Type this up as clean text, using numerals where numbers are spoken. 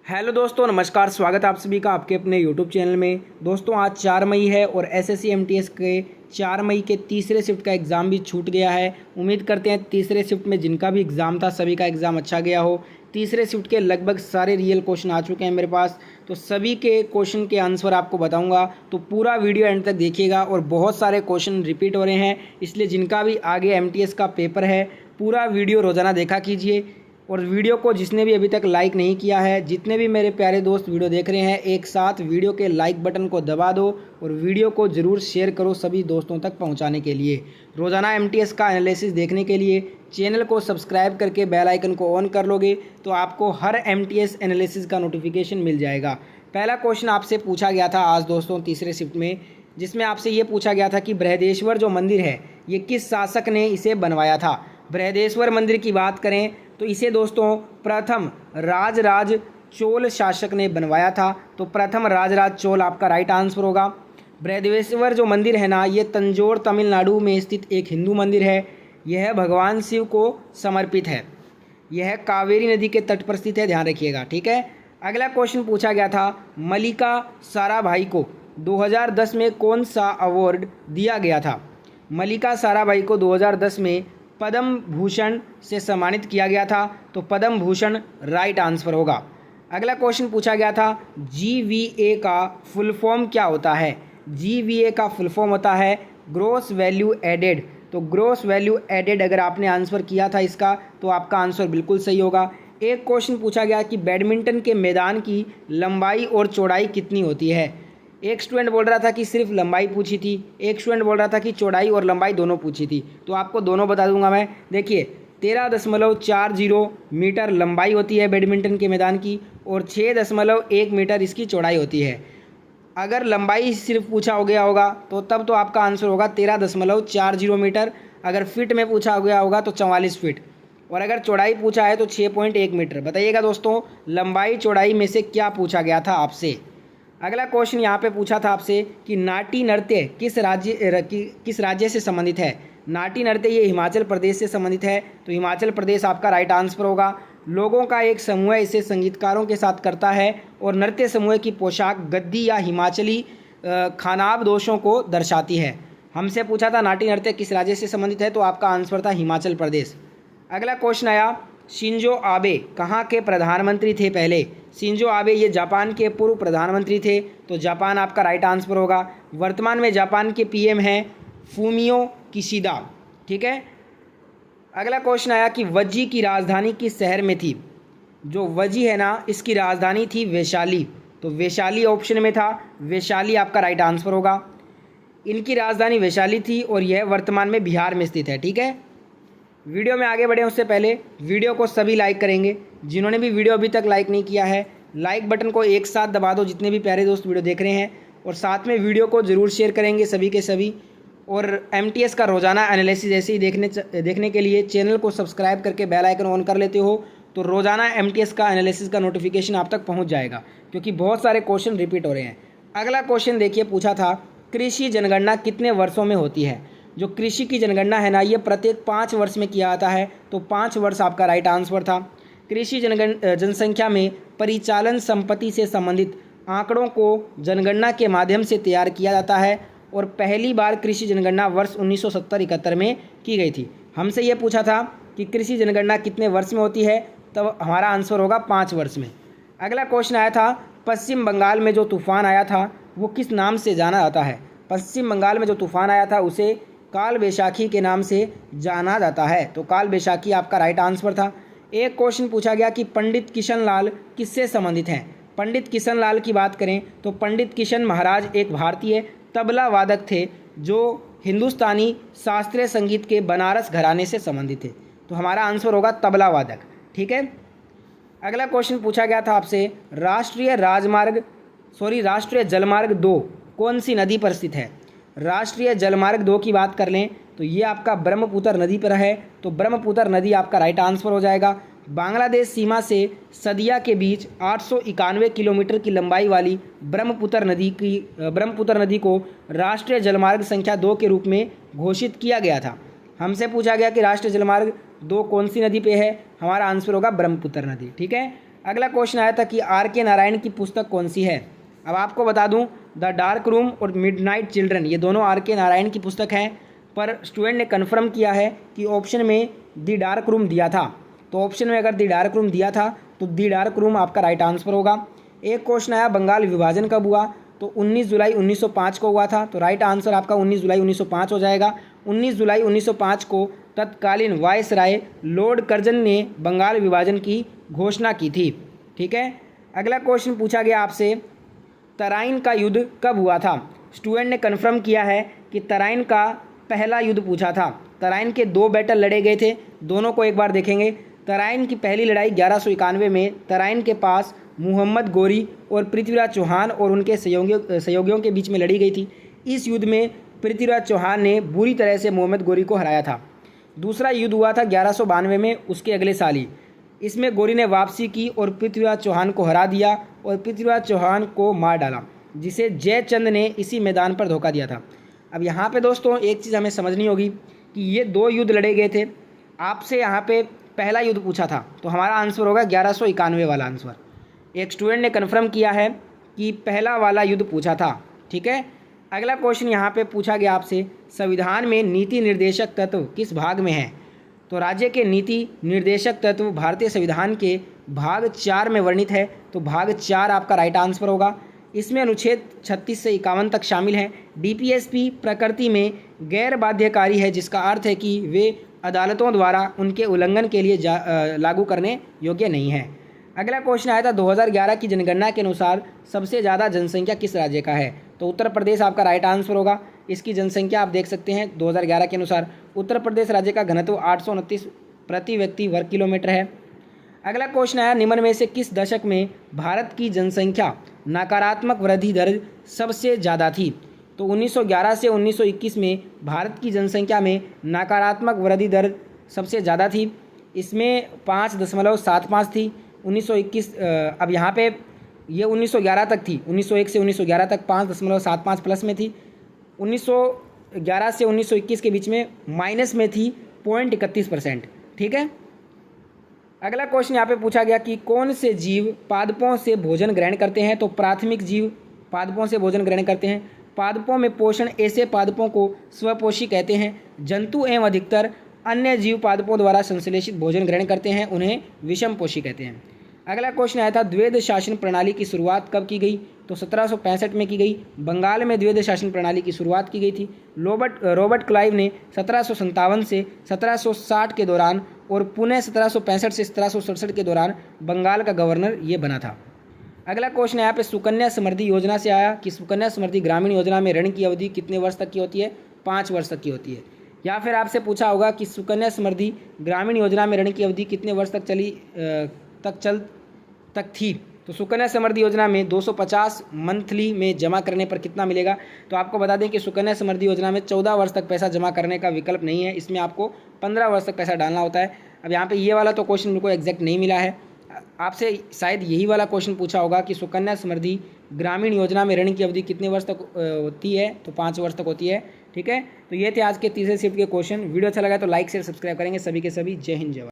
Hello दोस्तों, नमस्कार। स्वागत है आप सभी का आपके अपने यूट्यूब चैनल में। दोस्तों आज 4 मई है और एसएससी एमटीएस के 4 मई के तीसरे शिफ्ट का एग्ज़ाम भी छूट गया है। उम्मीद करते हैं तीसरे शिफ्ट में जिनका भी एग्ज़ाम था सभी का एग्ज़ाम अच्छा गया हो। तीसरे शिफ्ट के लगभग सारे रियल क्वेश्चन आ चुके हैं मेरे पास, तो सभी के क्वेश्चन के आंसर आपको बताऊंगा, तो पूरा वीडियो एंड तक देखिएगा। और बहुत सारे क्वेश्चन रिपीट हो रहे हैं, इसलिए जिनका भी आगे एमटीएस का पेपर है पूरा वीडियो रोज़ाना देखा कीजिए। और वीडियो को जिसने भी अभी तक लाइक नहीं किया है, जितने भी मेरे प्यारे दोस्त वीडियो देख रहे हैं, एक साथ वीडियो के लाइक बटन को दबा दो और वीडियो को ज़रूर शेयर करो सभी दोस्तों तक पहुंचाने के लिए। रोज़ाना एमटीएस का एनालिसिस देखने के लिए चैनल को सब्सक्राइब करके बेल आइकन को ऑन कर लोगे तो आपको हर एमटीएस एनालिसिस का नोटिफिकेशन मिल जाएगा। पहला क्वेश्चन आपसे पूछा गया था आज दोस्तों तीसरे शिफ्ट में, जिसमें आपसे ये पूछा गया था कि बृहदेश्वर जो मंदिर है ये किस शासक ने इसे बनवाया था। बृहदेश्वर मंदिर की बात करें तो इसे दोस्तों प्रथम राजराज चोल शासक ने बनवाया था। तो प्रथम राजराज चोल आपका राइट आंसर होगा। बृहदेश्वर जो मंदिर है ना, ये तंजौर तमिलनाडु में स्थित एक हिंदू मंदिर है। यह भगवान शिव को समर्पित है। यह कावेरी नदी के तट पर स्थित है, ध्यान रखिएगा, ठीक है। अगला क्वेश्चन पूछा गया था, मल्लिका साराभाई को 2010 में कौन सा अवार्ड दिया गया था। मल्लिका साराभाई को 2010 में पद्म भूषण से सम्मानित किया गया था। तो पद्म भूषण राइट आंसर होगा। अगला क्वेश्चन पूछा गया था, जीवीए का फुल फॉर्म क्या होता है। जीवीए का फुल फॉर्म होता है ग्रॉस वैल्यू एडेड। तो ग्रॉस वैल्यू एडेड अगर आपने आंसर किया था इसका तो आपका आंसर बिल्कुल सही होगा। एक क्वेश्चन पूछा गया कि बैडमिंटन के मैदान की लंबाई और चौड़ाई कितनी होती है। एक स्टूडेंट बोल रहा था कि सिर्फ लंबाई पूछी थी, एक स्टूडेंट बोल रहा था कि चौड़ाई और लंबाई दोनों पूछी थी। तो आपको दोनों बता दूंगा मैं। देखिए 13.40 मीटर लंबाई होती है बैडमिंटन के मैदान की और 6.1 मीटर इसकी चौड़ाई होती है। अगर लंबाई सिर्फ पूछा हो गया होगा तो तब तो आपका आंसर होगा 13.40 मीटर। अगर फिट में पूछा हो गया होगा तो 44 फीट। और अगर चौड़ाई पूछा है तो 6.1 मीटर। बताइएगा दोस्तों लंबाई चौड़ाई में से क्या पूछा गया था आपसे। अगला क्वेश्चन यहाँ पे पूछा था आपसे कि नाटी नृत्य किस राज्य से संबंधित है। नाटी नृत्य ये हिमाचल प्रदेश से संबंधित है। तो हिमाचल प्रदेश आपका राइट आंसर होगा। लोगों का एक समूह इसे संगीतकारों के साथ करता है और नृत्य समूह की पोशाक गद्दी या हिमाचली खानाब दोषों को दर्शाती है। हमसे पूछा था नाटी नृत्य किस राज्य से संबंधित है, तो आपका आंसर था हिमाचल प्रदेश। अगला क्वेश्चन आया, शिंजो आबे कहाँ के प्रधानमंत्री थे पहले। शिंजो आबे ये जापान के पूर्व प्रधानमंत्री थे। तो जापान आपका राइट आंसर होगा। वर्तमान में जापान के पीएम हैं फूमियो किशिदा, ठीक है। अगला क्वेश्चन आया कि वज्जी की राजधानी किस शहर में थी। जो वज्जी है ना, इसकी राजधानी थी वैशाली। तो वैशाली ऑप्शन में था, वैशाली आपका राइट आंसर होगा। इनकी राजधानी वैशाली थी और यह वर्तमान में बिहार में स्थित है, ठीक है। वीडियो में आगे बढ़े उससे पहले वीडियो को सभी लाइक करेंगे। जिन्होंने भी वीडियो अभी तक लाइक नहीं किया है, लाइक बटन को एक साथ दबा दो जितने भी प्यारे दोस्त वीडियो देख रहे हैं, और साथ में वीडियो को ज़रूर शेयर करेंगे सभी के सभी। और एमटीएस का रोज़ाना एनालिसिस ऐसे ही देखने के लिए चैनल को सब्सक्राइब करके बेल आइकन ऑन कर लेते हो तो रोज़ाना एमटीएस का एनालिसिस का नोटिफिकेशन आप तक पहुँच जाएगा, क्योंकि बहुत सारे क्वेश्चन रिपीट हो रहे हैं। अगला क्वेश्चन देखिए, पूछा था कृषि जनगणना कितने वर्षों में होती है। जो कृषि की जनगणना है ना, ये प्रत्येक 5 वर्ष में किया जाता है। तो 5 वर्ष आपका राइट आंसर था। कृषि जनसंख्या में परिचालन संपत्ति से संबंधित आंकड़ों को जनगणना के माध्यम से तैयार किया जाता है और पहली बार कृषि जनगणना वर्ष 1970-71 में की गई थी। हमसे ये पूछा था कि कृषि जनगणना कितने वर्ष में होती है, तब हमारा आंसर होगा 5 वर्ष में। अगला क्वेश्चन आया था, पश्चिम बंगाल में जो तूफान आया था वो किस नाम से जाना जाता है। पश्चिम बंगाल में जो तूफान आया था उसे काल बैशाखी के नाम से जाना जाता है। तो काल बैशाखी आपका राइट आंसर था। एक क्वेश्चन पूछा गया कि पंडित किशनलाल किससे संबंधित हैं। पंडित किशनलाल की बात करें तो पंडित किशन महाराज एक भारतीय तबला वादक थे जो हिंदुस्तानी शास्त्रीय संगीत के बनारस घराने से संबंधित थे। तो हमारा आंसर होगा तबला वादक, ठीक है। अगला क्वेश्चन पूछा गया था आपसे, राष्ट्रीय जलमार्ग 2 कौन सी नदी पर स्थित है। राष्ट्रीय जलमार्ग 2 की बात कर लें तो ये आपका ब्रह्मपुत्र नदी पर है। तो ब्रह्मपुत्र नदी आपका राइट आंसर हो जाएगा। बांग्लादेश सीमा से सदिया के बीच 891 किलोमीटर की लंबाई वाली ब्रह्मपुत्र नदी को राष्ट्रीय जलमार्ग संख्या 2 के रूप में घोषित किया गया था। हमसे पूछा गया कि राष्ट्रीय जलमार्ग 2 कौन सी नदी पे है, हमारा आंसर होगा ब्रह्मपुत्र नदी, ठीक है। अगला क्वेश्चन आया था कि आर के नारायण की पुस्तक कौन सी है। अब आपको बता दूं, द डार्क रूम और मिडनाइट चिल्ड्रन ये दोनों आर के नारायण की पुस्तक हैं, पर स्टूडेंट ने कन्फर्म किया है कि ऑप्शन में द डार्क रूम दिया था। तो ऑप्शन में अगर द डार्क रूम दिया था तो द डार्क रूम आपका राइट आंसर होगा। एक क्वेश्चन आया बंगाल विभाजन कब हुआ, तो 19 जुलाई 1905 को हुआ था। तो राइट आंसर आपका 19 जुलाई 1905 हो जाएगा। 19 जुलाई 1905 को तत्कालीन वायसराय लॉर्ड कर्जन ने बंगाल विभाजन की घोषणा की थी। ठीक है। अगला क्वेश्चन पूछा गया आपसे, तराइन का युद्ध कब हुआ था। स्टूडेंट ने कन्फर्म किया है कि तराइन का पहला युद्ध पूछा था। तराइन के 2 बैटल लड़े गए थे, दोनों को एक बार देखेंगे। तराइन की पहली लड़ाई 1191 में तराइन के पास मोहम्मद गोरी और पृथ्वीराज चौहान और उनके सहयोगियों के बीच में लड़ी गई थी। इस युद्ध में पृथ्वीराज चौहान ने बुरी तरह से मोहम्मद गोरी को हराया था। दूसरा युद्ध हुआ था 1192 में, उसके अगले साल ही। इसमें गोरी ने वापसी की और पृथ्वीराज चौहान को हरा दिया और पृथ्वीराज चौहान को मार डाला, जिसे जयचंद ने इसी मैदान पर धोखा दिया था। अब यहाँ पे दोस्तों एक चीज़ हमें समझनी होगी कि ये 2 युद्ध लड़े गए थे। आपसे यहाँ पे पहला युद्ध पूछा था, तो हमारा आंसर होगा 1191 वाला आंसर। एक स्टूडेंट ने कन्फर्म किया है कि पहला वाला युद्ध पूछा था। ठीक है। अगला क्वेश्चन यहाँ पे पूछा गया आपसे, संविधान में नीति निर्देशक तत्व किस भाग में है। तो राज्य के नीति निर्देशक तत्व भारतीय संविधान के भाग 4 में वर्णित है। तो भाग 4 आपका राइट आंसर होगा। इसमें अनुच्छेद 36 से 51 तक शामिल है। डीपीएसपी प्रकृति में गैर बाध्यकारी है, जिसका अर्थ है कि वे अदालतों द्वारा उनके उल्लंघन के लिए लागू करने योग्य नहीं है। अगला क्वेश्चन आया था 2011 की जनगणना के अनुसार सबसे ज़्यादा जनसंख्या किस राज्य का है। तो उत्तर प्रदेश आपका राइट आंसर होगा। इसकी जनसंख्या आप देख सकते हैं 2011 के अनुसार उत्तर प्रदेश राज्य का घनत्व 829 प्रति व्यक्ति वर्ग किलोमीटर है। अगला क्वेश्चन आया, निम्न में से किस दशक में भारत की जनसंख्या नकारात्मक वृद्धि दर सबसे ज़्यादा थी। तो 1911 से 1921 में भारत की जनसंख्या में नकारात्मक वृद्धि दर सबसे ज़्यादा थी। इसमें 5.75 थी। 1921 अब यहाँ पे ये 1911 तक थी। 1901 से 1911 तक 5.75 प्लस में थी। 1911 से 1921 के बीच में माइनस में थी 0.31%। ठीक है। अगला क्वेश्चन यहाँ पे पूछा गया कि कौन से जीव पादपों से भोजन ग्रहण करते हैं। तो प्राथमिक जीव पादपों से भोजन ग्रहण करते हैं। पादपों में पोषण ऐसे पादपों को स्वपोषी कहते हैं। जंतु एवं अधिकतर अन्य जीव पादपों द्वारा संश्लेषित भोजन ग्रहण करते हैं, उन्हें विषमपोषी कहते हैं। अगला क्वेश्चन आया था, द्वैध शासन प्रणाली की शुरुआत कब की गई। तो 1765 में की गई। बंगाल में द्वैध शासन प्रणाली की शुरुआत की गई थी। रॉबर्ट क्लाइव ने 1757 से 1760 के दौरान और पुणे 1765 से 1767 के दौरान बंगाल का गवर्नर ये बना था। अगला क्वेश्चन यहाँ पे सुकन्या समृद्धि योजना से आया कि सुकन्या समृद्धि ग्रामीण योजना में ऋण की अवधि कितने वर्ष तक की होती है। 5 वर्ष तक की होती है। या फिर आपसे पूछा होगा कि सुकन्या समृद्धि ग्रामीण योजना में ऋण की अवधि कितने वर्ष तक थी। तो सुकन्या समृद्धि योजना में 250 मंथली में जमा करने पर कितना मिलेगा। तो आपको बता दें कि सुकन्या समृद्धि योजना में 14 वर्ष तक पैसा जमा करने का विकल्प नहीं है। इसमें आपको 15 वर्ष तक पैसा डालना होता है। अब यहाँ पे ये वाला तो क्वेश्चन मेरे को एग्जैक्ट नहीं मिला है। आपसे शायद यही वाला क्वेश्चन पूछा होगा कि सुकन्या समृद्धि ग्रामीण योजना में ऋण की अवधि कितने वर्ष तक होती है। तो 5 वर्ष तक होती है। ठीक है। तो ये थे आज के तीसरे शिफ्ट के क्वेश्चन। वीडियो अच्छा लगा तो लाइक शेयर सब्सक्राइब करेंगे। सभी के सभी जय हिंद जय भारत।